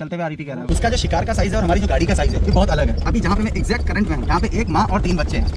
चलते हुए आ रही थी, कह रहा है उसका जो शिकार का साइज है और हमारी जो गाड़ी का साइज है ये बहुत अलग है। अभी जहाँ पे मैं एग्जैक्ट करंट में हूँ यहाँ पे एक माँ और 3 बच्चे हैं।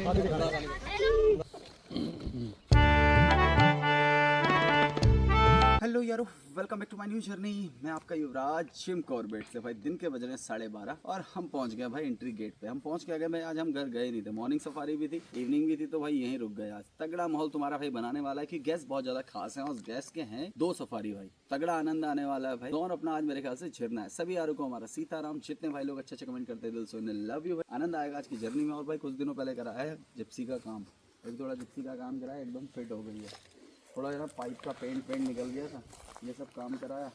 हेलो यारो, welcome back to my new journey. मैं आपका युवराज शिम कॉर्बेट से। भाई दिन के बज रहे हैं 12:30 और हम पहुंच गए भाई एंट्री गेट पे। हम पहुंच के गए भाई, आज हम घर गए नहीं थे। मॉर्निंग सफारी भी थी, इवनिंग भी थी, तो भाई यहीं रुक गए। आज तगड़ा माहौल तुम्हारा भाई बनाने वाला है कि गेस्ट बहुत ज्यादा खास है। और गेस्ट के हैं 2 सफारी भाई, तगड़ा आनंद आने वाला है भाई। दोनों अपना आज मेरे ख्याल से झरना है। सभी यारों को हमारा सीताराम। जितने भाई लोग अच्छे कमेंट करते हैं दिल से उन्हें लव यू भाई। आनंद आएगा आज की जर्नी में। और भाई कुछ दिनों पहले करा है जिप्सी का काम, एक थोड़ा जिप्सी का काम करा है, एकदम फिट हो गई है। थोड़ा जरा पाइप का पेंट निकल गया था, ये सब काम कराया।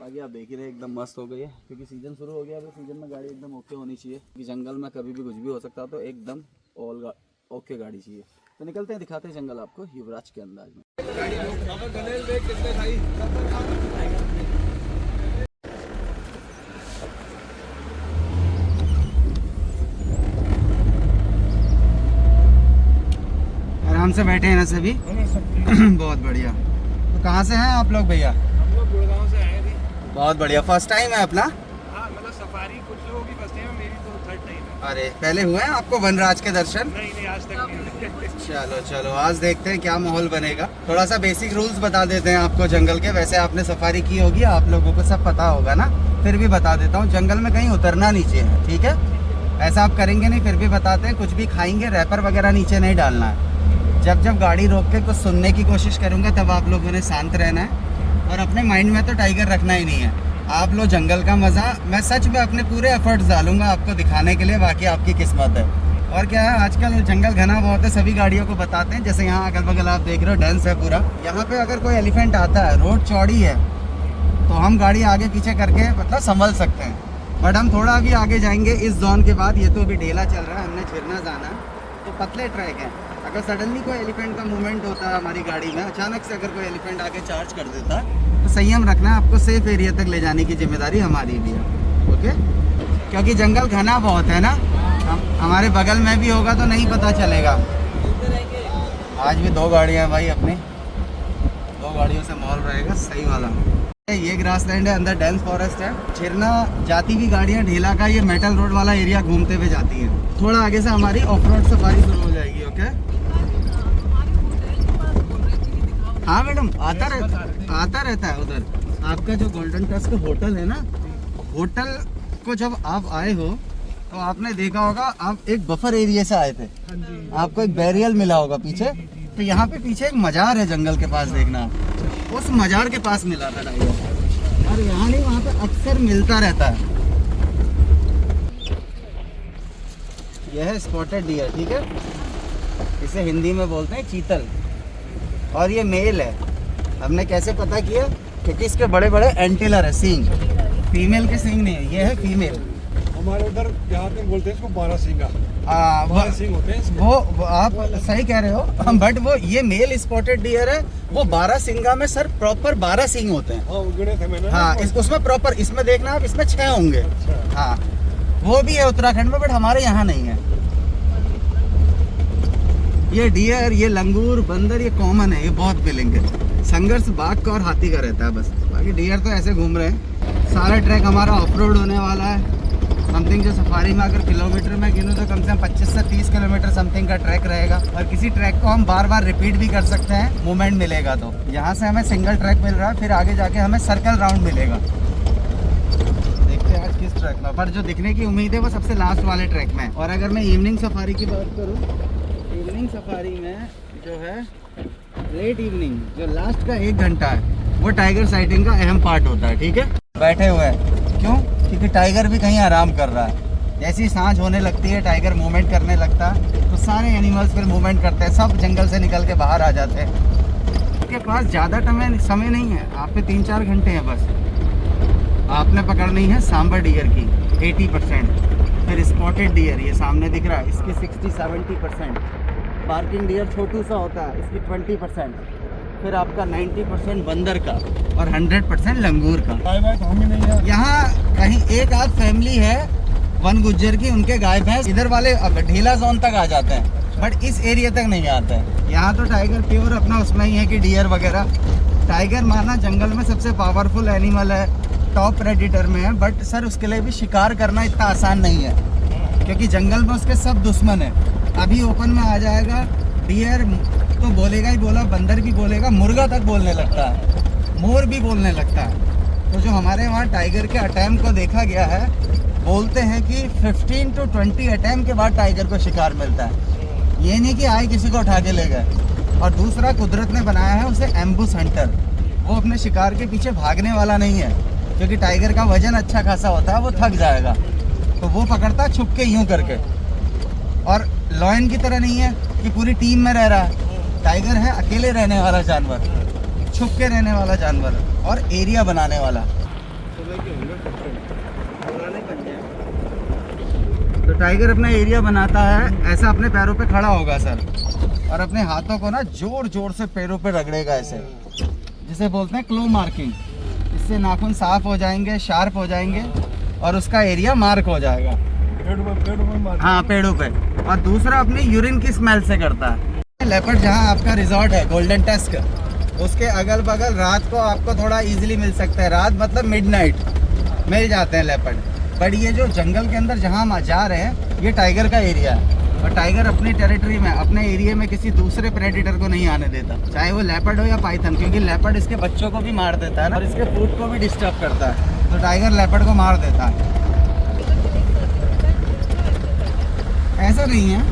बाकी आप देख ही रहे एकदम मस्त हो गई है, क्योंकि सीजन शुरू हो गया है। सीजन में गाड़ी एकदम ओके होनी चाहिए, क्योंकि जंगल में कभी भी कुछ भी हो सकता है, तो एकदम ओके गाड़ी चाहिए। तो निकलते हैं, दिखाते हैं जंगल आपको युवराज के अंदाज में। आराम से बैठे हैं ना सभी। बहुत बढ़िया। तो कहाँ से हैं आप लोग भैया? हम लोग गुड़गांव से आए थे। बहुत बढ़िया। फर्स्ट टाइम है अपना? हाँ, मतलब सफारी कुछ लोगों की फर्स्ट टाइम है, मेरी तो थर्ड टाइम है। अरे पहले हुए हैं आपको वनराज के दर्शन? नहीं आज तक नहीं हुए। चलो आज देखते हैं क्या माहौल बनेगा। थोड़ा सा बेसिक रूल्स बता देते हैं आपको जंगल के। वैसे आपने सफारी की होगी, आप लोगों को सब पता होगा ना, फिर भी बता देता हूँ। जंगल में कहीं उतरना नीचे है, ठीक है? ऐसा आप करेंगे नहीं, फिर भी बताते हैं। कुछ भी खाएंगे, रैपर वगैरह नीचे नहीं डालना है। जब गाड़ी रोक के कुछ सुनने की कोशिश करूँगा तब आप लोगों ने शांत रहना है। और अपने माइंड में तो टाइगर रखना ही नहीं है। आप लो जंगल का मज़ा। मैं सच में अपने पूरे एफर्ट्स डालूंगा आपको दिखाने के लिए, बाकी आपकी किस्मत है। और क्या है, आजकल जंगल घना बहुत है, सभी गाड़ियों को बताते हैं। जैसे यहाँ अगल बगल आप देख रहे हो डेंस है पूरा। यहाँ पे अगर कोई एलिफेंट आता है, रोड चौड़ी है, तो हम गाड़ी आगे पीछे करके मतलब संभल सकते हैं। बट हम थोड़ा अभी आगे जाएंगे इस जोन के बाद। ये तो अभी ढेला चल रहा है, हमने झरना जाना है, तो पतले ट्रैक है। अगर सडनली कोई एलिफेंट का मूवमेंट होता है हमारी गाड़ी में, अचानक से अगर कोई एलिफेंट आके चार्ज कर देता है, तो संयम रखना है। आपको सेफ एरिया तक ले जाने की जिम्मेदारी हमारी भी है, ओके? क्योंकि जंगल घना बहुत है ना, हमारे बगल में भी होगा तो नहीं पता चलेगा। आज भी 2 गाड़ियाँ हैं भाई अपनी, 2 गाड़ियों से माहौल रहेगा सही वाला। ये ग्रास लैंड है, अंदर डेंस फॉरेस्ट है। झरना जाती भी गाड़ियाँ ढेला का ये मेटल रोड वाला एरिया घूमते हुए जाती हैं। थोड़ा आगे से हमारी ऑफ रोड सफारी शुरू हो जाएगी, ओके? हाँ मैडम, आता रहता है उधर। आपका जो गोल्डन टस्क होटल है ना, होटल को जब आप आए हो तो आपने देखा होगा, आप एक बफर एरिया से आए थे, आपको एक बैरियल मिला होगा पीछे। तो यहाँ पे पीछे एक मजार है जंगल के पास, देखना, उस मजार के पास मिला था टाइगर। और यहाँ नहीं, वहाँ पे अक्सर मिलता रहता है। यह है स्पॉटेड डियर, ठीक है? इसे हिंदी में बोलते हैं चीतल। और ये मेल है। हमने कैसे पता किया? क्योंकि इसके बड़े बड़े एंटीलर है, सींग। फीमेल के सींग नहीं है, ये है फीमेल। हमारे उधर यहाँ पे बोलते हैं इसको 12 सींगा। 12 सींग होते हैं। वो आप सही कह रहे हो, बट वो ये मेल स्पॉटेड डियर है, वो 12 सींगा में सर प्रॉपर 12 सींग होते हैं। हाँ, गिने थे मैंने। हाँ, उसमें प्रॉपर, इसमें देखना आप, इसमें 6 होंगे। अच्छा। हाँ, वो भी है उत्तराखंड में, बट हमारे यहाँ नहीं है। ये डियर, ये लंगूर, बंदर, ये कॉमन है, ये बहुत मिलेंगे। संघर्ष बाघ का और हाथी का रहता है बस। बाकी डियर तो ऐसे घूम रहे हैं। सारा ट्रैक हमारा ऑफ रोड होने वाला है। समथिंग जो सफारी में अगर किलोमीटर में गिनूँ तो कम से कम 25 से 30 किलोमीटर समथिंग का ट्रैक रहेगा। और किसी ट्रैक को हम बार रिपीट भी कर सकते हैं, मूवमेंट मिलेगा तो। यहाँ से हमें सिंगल ट्रैक मिल रहा है, फिर आगे जाके हमें सर्कल राउंड मिलेगा। देखते हैं आज किस ट्रैक में, पर जो दिखने की उम्मीद है वो सबसे लास्ट वाले ट्रैक में। और अगर मैं इवनिंग सफारी की बात करूँ, इवनिंग सफारी में जो है लेट इवनिंग, जो लास्ट का 1 घंटा है, वो टाइगर साइटिंग का अहम पार्ट होता है, ठीक है? बैठे हुए हैं, क्यों? क्योंकि टाइगर भी कहीं आराम कर रहा है। जैसी सांझ होने लगती है, टाइगर मूवमेंट करने लगता है, तो सारे एनिमल्स फिर मूवमेंट करते हैं, सब जंगल से निकल के बाहर आ जाते हैं। आपके पास ज़्यादा समय नहीं है, आप पे 3-4 घंटे हैं बस। आपने पकड़नी है सांबर डियर की 80%, फिर स्पॉटेड डियर, ये सामने दिख रहा है, इसकी 60-70%। पार्किंग डियर छोटू सा होता है, इसकी 20%। फिर आपका 90% बंदर का और 100% लंगूर का। यहाँ कहीं एक आध फैमिली है वन गुज्जर की, उनके गाय भैंस इधर वाले ढीला जोन तक आ जाते हैं, बट इस एरिया तक नहीं आते हैं। यहाँ तो टाइगर प्योर अपना उसमें ही है कि डियर वगैरह। टाइगर माना जंगल में सबसे पावरफुल एनिमल है, टॉप प्रेडिटर में है, बट सर उसके लिए भी शिकार करना इतना आसान नहीं है, क्योंकि जंगल में उसके सब दुश्मन है। अभी ओपन में आ जाएगा, डियर तो बोलेगा ही बोला, बंदर भी बोलेगा, मुर्गा तक बोलने लगता है, मोर भी बोलने लगता है। तो जो हमारे वहाँ टाइगर के अटैम्प्ट को देखा गया है, बोलते हैं कि 15 to 20 अटैम्प्ट के बाद टाइगर को शिकार मिलता है। ये नहीं कि आए किसी को उठा के ले गए। और दूसरा, कुदरत ने बनाया है उसे एम्बुश हंटर। वो अपने शिकार के पीछे भागने वाला नहीं है, क्योंकि टाइगर का वजन अच्छा खासा होता है, वो थक जाएगा, तो वो पकड़ता है छुप के यूँ करके। और लॉयन की तरह नहीं है कि पूरी टीम में रह रहा है। टाइगर है अकेले रहने वाला जानवर, छुप के रहने वाला जानवर और एरिया बनाने वाला। तो टाइगर अपना एरिया बनाता है, ऐसा अपने पैरों पे खड़ा होगा सर, और अपने हाथों को ना जोर जोर से पैरों पे रगड़ेगा ऐसे, जिसे बोलते हैं क्लो मार्किंग। इससे नाखून साफ हो जाएंगे, शार्प हो जाएंगे और उसका एरिया मार्क हो जाएगा। हाँ, पेड़ों पे। और दूसरा अपनी यूरिन की स्मेल से करता है। लेपर्ड जहाँ आपका रिजॉर्ट है गोल्डन टस्क, उसके अगल बगल रात को आपको थोड़ा इजीली मिल सकता है। रात मतलब मिडनाइट मिल जाते हैं लेपर्ड। बट ये जो जंगल के अंदर जहाँ हम जा रहे हैं, ये टाइगर का एरिया है, और टाइगर अपनी टेरिटरी में, अपने एरिया में किसी दूसरे प्रेडेटर को नहीं आने देता, चाहे वो लेपर्ड हो या पाइथन, क्योंकि लेपर्ड इसके बच्चों को भी मार देता है और इसके फूड को भी डिस्टर्ब करता है। तो टाइगर लेपर्ड को मार देता है। ऐसा नहीं है,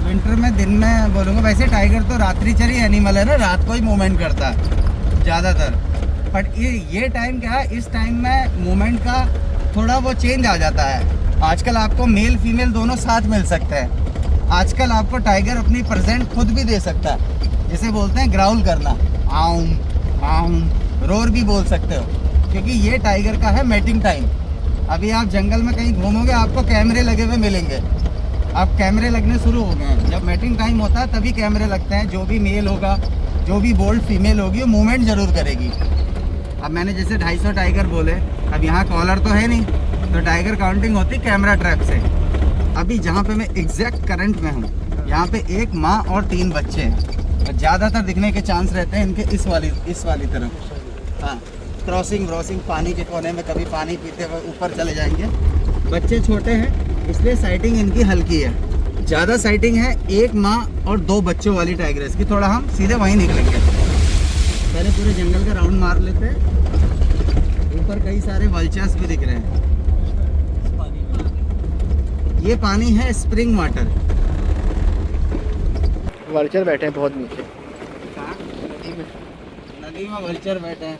विंटर में दिन में बोलूँगा। वैसे टाइगर तो रात्रिचरी एनिमल है ना, रात को ही मूवमेंट करता है ज़्यादातर। बट ये टाइम क्या है, इस टाइम में मूवमेंट का थोड़ा वो चेंज आ जाता है। आजकल आपको मेल फीमेल दोनों साथ मिल सकते हैं। आजकल आपको टाइगर अपनी प्रेजेंट खुद भी दे सकता है, जिसे बोलते हैं ग्राउल करना, आउं आउं, रोर भी बोल सकते हो, क्योंकि ये टाइगर का है मैटिंग टाइम। अभी आप जंगल में कहीं घूमोगे, आपको कैमरे लगे हुए मिलेंगे। अब कैमरे लगने शुरू हो गए हैं। जब मैटिंग टाइम होता है तभी कैमरे लगते हैं। जो भी मेल होगा, जो भी बोल्ड फीमेल होगी, वो मूवमेंट ज़रूर करेगी। अब मैंने जैसे 250 टाइगर बोले, अब यहाँ कॉलर तो है नहीं, तो टाइगर काउंटिंग होती कैमरा ट्रैप से। अभी जहाँ पे मैं एग्जैक्ट करंट में हूँ, यहाँ पे एक माँ और 3 बच्चे हैं, और ज़्यादातर दिखने के चांस रहते हैं इनके इस वाली तरफ। हाँ, क्रॉसिंग पानी के कोने में कभी पानी पीते हुए ऊपर चले जाएंगे। बच्चे छोटे हैं, इसलिए साइटिंग इनकी हल्की है। ज़्यादा साइटिंग है एक माँ और 2 बच्चों वाली टाइग्रेस की। थोड़ा हम सीधे वहीं निकलेंगे, पहले पूरे जंगल का राउंड मार लेते हैं। ऊपर कई सारे वल्चर्स भी दिख रहे हैं। ये पानी है स्प्रिंग वाटर। वल्चर बैठे हैं बहुत नीचे। नदी में वल्चर बैठे हैं।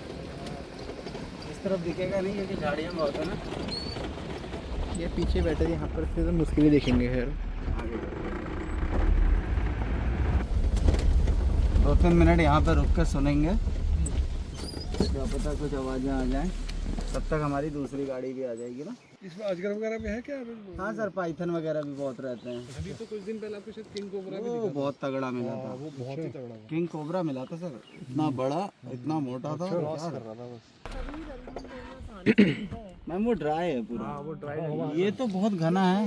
इस तरफ दिखेगा नहीं क्योंकि झाड़ियाँ बहुत है ना। ये पीछे बैठे हैं, यहाँ पर फिर तो मुश्किल ही देखेंगे। खैर 2-3 मिनट यहाँ पर रुक कर सुनेंगे, क्या पता कुछ आवाज़ें आ जाएं। तब तक हमारी दूसरी गाड़ी भी आ जाएगी ना। इसमें अजगर वगैरह भी है क्या? हाँ सर, पाइथन वगैरह भी बहुत रहते हैं। अभी तो कुछ दिन पहले आपको शायद किंग कोबरा भी वो बहुत तगड़ा मिला था। वो बहुत ही तगड़ा था। किंग कोबरा मिला था सर, इतना बड़ा, इतना मोटा था। क्रॉस कर रहा था बस। मैम वो ड्राई है पूरा। हाँ, वो ड्राई। ये तो बहुत घना है।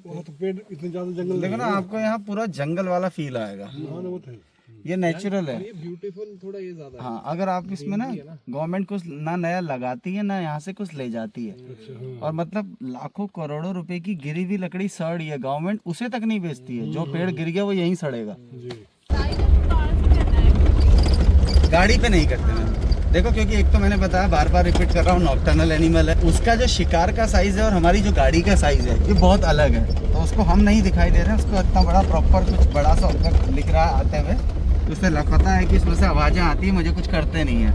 वहाँ तो पेड़ इतने ज्यादा जंगल देखो ना, आपको यहाँ पूरा जंगल वाला फील आएगा। हाँ, वो थे। ये नेचुरल है। ब्यूटीफुल थोड़ा ये ज्यादा। हाँ, अगर आप इसमें ना गवर्नमेंट कुछ ना नया लगाती है ना यहाँ से कुछ ले जाती है, और मतलब लाखों करोड़ों रुपए की गिरी हुई लकड़ी सड़ रही है, गवर्नमेंट उसे तक नहीं बेचती है। जो पेड़ गिर गया वो यहीं सड़ेगा। गाड़ी पे नहीं करते मैम। देखो, क्योंकि एक तो मैंने बताया, बार बार रिपीट कर रहा हूँ, नॉकटर्नल एनिमल है। उसका जो शिकार का साइज है और हमारी जो गाड़ी का साइज है, ये बहुत अलग है। तो उसको हम नहीं दिखाई दे रहे हैं। उसको इतना बड़ा प्रॉपर कुछ बड़ा सा ऑब्जेक्ट दिख रहा है आते हुए, उससे पता है कि इसमें से आवाज़ें आती है, मुझे कुछ करते नहीं है।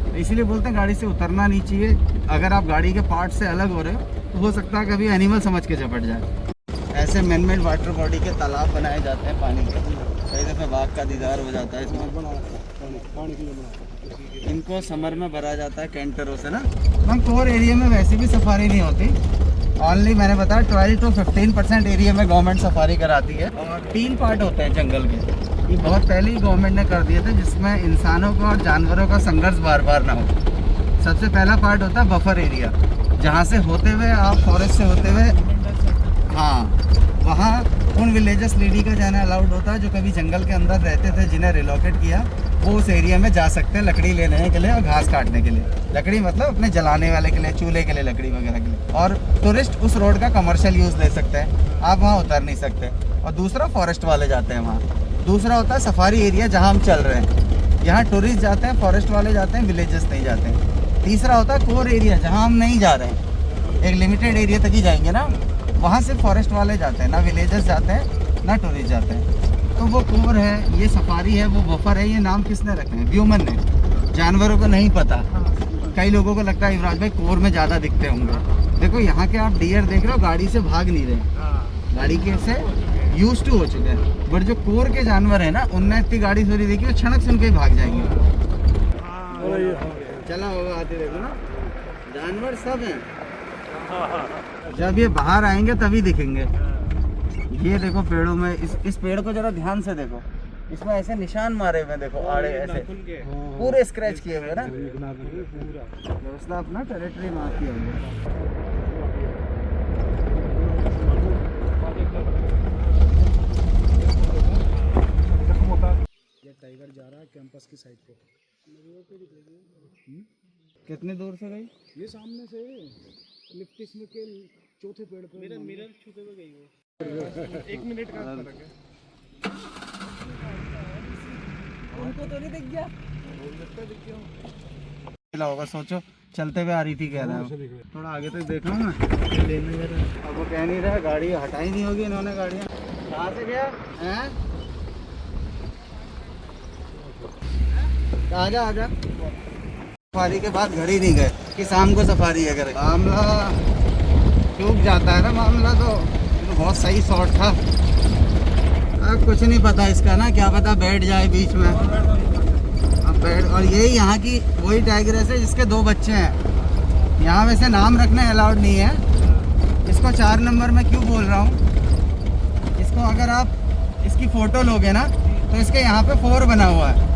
तो इसीलिए बोलते हैं गाड़ी से उतरना नहीं चाहिए। अगर आप गाड़ी के पार्ट से अलग हो रहे हो तो हो सकता है कभी एनिमल समझ के झपट जाए। ऐसे मैन मेड वाटर बॉडी के तालाब बनाए जाते हैं पानी के। कई दफ़े बाघ का दीदार हो जाता है इसमें। इनको समर में भरा जाता है कैंटरों से ना। मैम कोर एरिया में वैसे भी सफारी नहीं होती। ऑनली मैंने बताया 12 to 15% एरिया में गवर्नमेंट सफारी कराती है। और 3 पार्ट होते हैं जंगल के। ये बहुत पहले ही गवर्नमेंट ने कर दिए थे, जिसमें इंसानों का और जानवरों का संघर्ष बार बार ना हो। सबसे पहला पार्ट होता है बफर एरिया, जहाँ से होते हुए आप फॉरेस्ट से होते हुए, हाँ, वहाँ उन विलेजेस लेडी का जाना अलाउड होता है जो कभी जंगल के अंदर रहते थे, जिन्हें रिलोकेट किया, वो उस एरिया में जा सकते हैं लकड़ी लेने के लिए और घास काटने के लिए। लकड़ी मतलब अपने जलाने वाले के लिए, चूल्हे के लिए, लकड़ी वगैरह के लिए। और टूरिस्ट उस रोड का कमर्शियल यूज़ ले सकते हैं, आप वहाँ उतर नहीं सकते। और दूसरा फॉरेस्ट वाले जाते हैं वहाँ। दूसरा होता है सफारी एरिया जहाँ हम चल रहे हैं, यहाँ टूरिस्ट जाते हैं, फॉरेस्ट वाले जाते हैं, विलेजेस नहीं जाते हैं। तीसरा होता है कोर एरिया जहाँ हम नहीं जा रहे हैं, एक लिमिटेड एरिया तक ही जाएंगे ना, वहाँ सिर्फ फॉरेस्ट वाले जाते हैं, ना विलेजेस जाते हैं ना टूरिस्ट जाते हैं। तो वो कोर है, ये सफारी है, वो बफर है। ये नाम किसने रखे हैं? ह्यूमन ने। जानवरों को नहीं पता। कई लोगों को लगता है युवराज भाई कोर में ज़्यादा दिखते होंगे। देखो यहाँ के आप डियर देख रहे हो, गाड़ी से भाग नहीं रहे, गाड़ी के से यूज टू हो चुके हैं। बट जो कोर के जानवर है ना, उनने इतनी गाड़ी थोड़ी देखी, वो क्षणक सुन के ही भाग जाएंगे। चला होगा आते, देखो ना जानवर सब हैं। जब ये बाहर आएंगे तभी दिखेंगे। ये देखो पेड़ों में, इस पेड़ को जरा ध्यान से देखो, इसमें ऐसे निशान मारे हुए, देखो आड़े ऐसे पूरे स्क्रैच किए हुए ना। व्यवस्था अपना टेरिटरी मार्क किया हुआ। ये टाइगर जा रहा है कैंपस की साइड पे। कितने दूर से गई? ये सामने से लिफ्ट इसमें के चौथे पेड़ पे। मेरा मिरर छूते हुए गई वो। 1 मिनट का फर्क है। उनको तो नहीं दिख गया। मिला होगा, सोचो चलते हुए आ रही थी, कह रहा है थोड़ा आगे तक देखा हूँ मैं, लेने जा रहा है। अब वो कह नहीं रहा, गाड़ी हटाई नहीं होगी इन्होंने। गाड़ियाँ कहाँ से गया हैं? आजा आजा। सफारी के बाद घर ही नहीं गए कि शाम को सफारी है करे। मामला चूक जाता है ना मामला। तो बहुत सही शॉट था। अब कुछ नहीं पता इसका ना, क्या पता बैठ जाए बीच में। अब बैठ, और यही यहाँ की वही टाइग्रेस है जिसके 2 बच्चे हैं। यहाँ वैसे नाम रखना अलाउड नहीं है। इसको 4 नंबर में क्यों बोल रहा हूँ, इसको अगर आप इसकी फ़ोटो लोगे ना तो इसके यहाँ पे 4 बना हुआ है,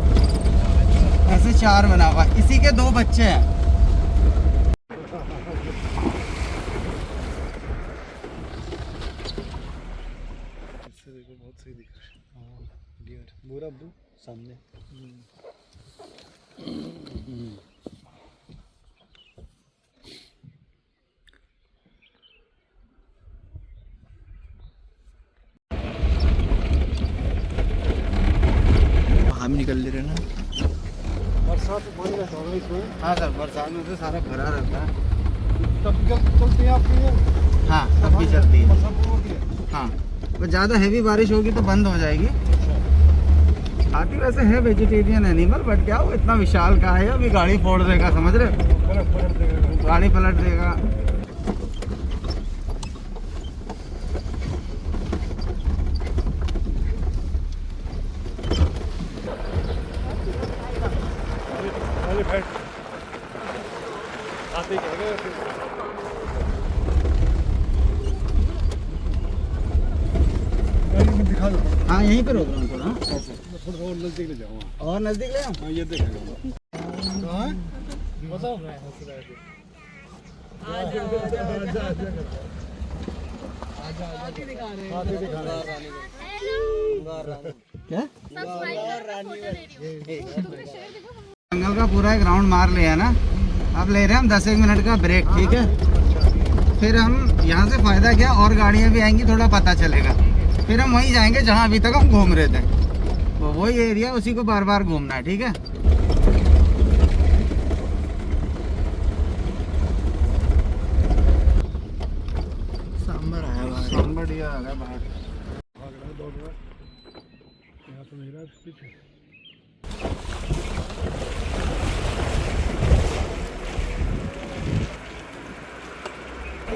ऐसे 4 बना हुआ है। इसी के 2 बच्चे हैं। देखो बहुत सही दिख रहा है। डियर पूरा ब्लू सामने। हम निकल ले रहे हैं ना। बरसात पानी रहता है इसमें। हाँ सर, बरसात में तो सारा भरा रहता है। तब चलती है आपकी? हाँ तब भी चलती है। बरसात होती है। हाँ, तो ज़्यादा हैवी बारिश होगी तो बंद हो जाएगी। हाथी वैसे है वेजिटेरियन एनिमल, बट क्या वो इतना विशाल का है, अभी गाड़ी फोड़ देगा, समझ रहे हो? पलट देगा। गाड़ी पलट देगा। आते क्या दिखा दो। हाँ यहीं पे रोक रहा हूँ थोड़ा। ऐसे थोड़ा और नजदीक ले जाओ। और नज़दीक ले आऊँ? हाँ ये देखेगा। बताओ। क्या जंगल का पूरा एक राउंड मार लिया ना। अब ले रहे हैं हम 10-1 मिनट का ब्रेक, ठीक है? फिर हम यहाँ से फ़ायदा क्या, और गाड़ियाँ भी आएंगी, थोड़ा पता चलेगा। फिर हम वहीं जाएंगे जहाँ अभी तक हम घूम रहे थे। तो वही एरिया, उसी को बार बार घूमना है, ठीक है? सांबर आया बाहर। सांबर डियर आ गया बाहर। यहाँ तो मेरा पीछे।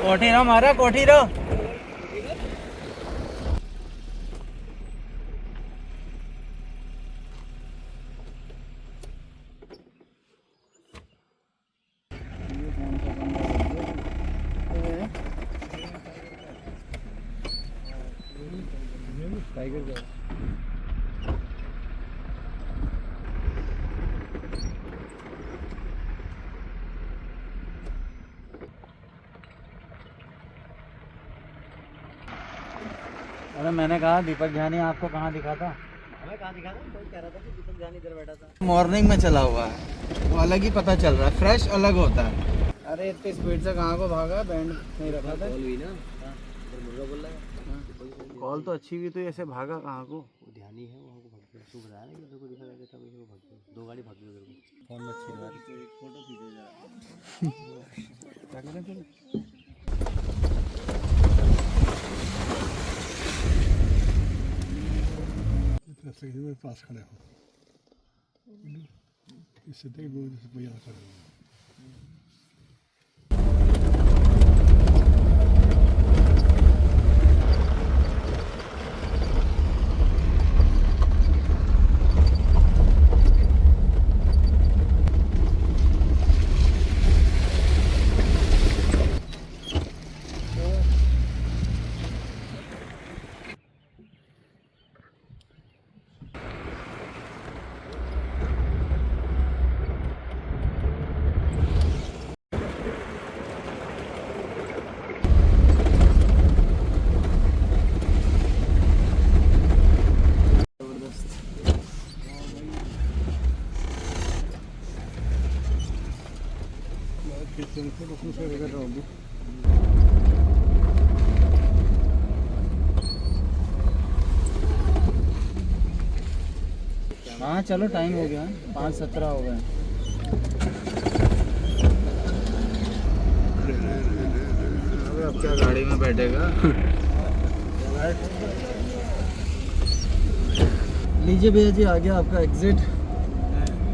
कोठी रो मारा, कोठी रो। टाइगर का। अरे मैंने कहा दीपक ध्यानी आपको कहाँ दिखा था? हमें कहाँ दिखा था? कोई कह रहा था कि दीपक ध्यानी इधर बैठा था। मॉर्निंग में चला हुआ है, वो अलग ही पता चल रहा है, फ्रेश अलग होता है। अरे इतनी स्पीड से कहाँ को भागा? बैंड नहीं रखा था। कॉल हुई ना, हाँ, इधर मुर्गा बोल रहा है। कॉल तो अच्छी हुई, तो ऐसे भागा कहाँ को? वो ध्यानी है, वो हमको भाग गया। तू बता रहा है कि तेरे को दिखा था कि वो भाग गया। 2 गाड़ी भाग गई उधर को। फोन मत छीन यार। फोटो खींचे जा। क्या करें फिर? सही में पास खड़े हो इससे देख वो भैया खड़े हो हाँ चलो, टाइम हो गया, 5:17 हो गए। अबे अब क्या गाड़ी में बैठेगा? लीजिए भैया जी, आ गया आपका एग्जिट।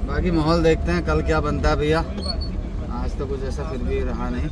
बाकी माहौल देखते हैं कल क्या बनता है भैया। आज तो कुछ ऐसा फिर भी रहा नहीं।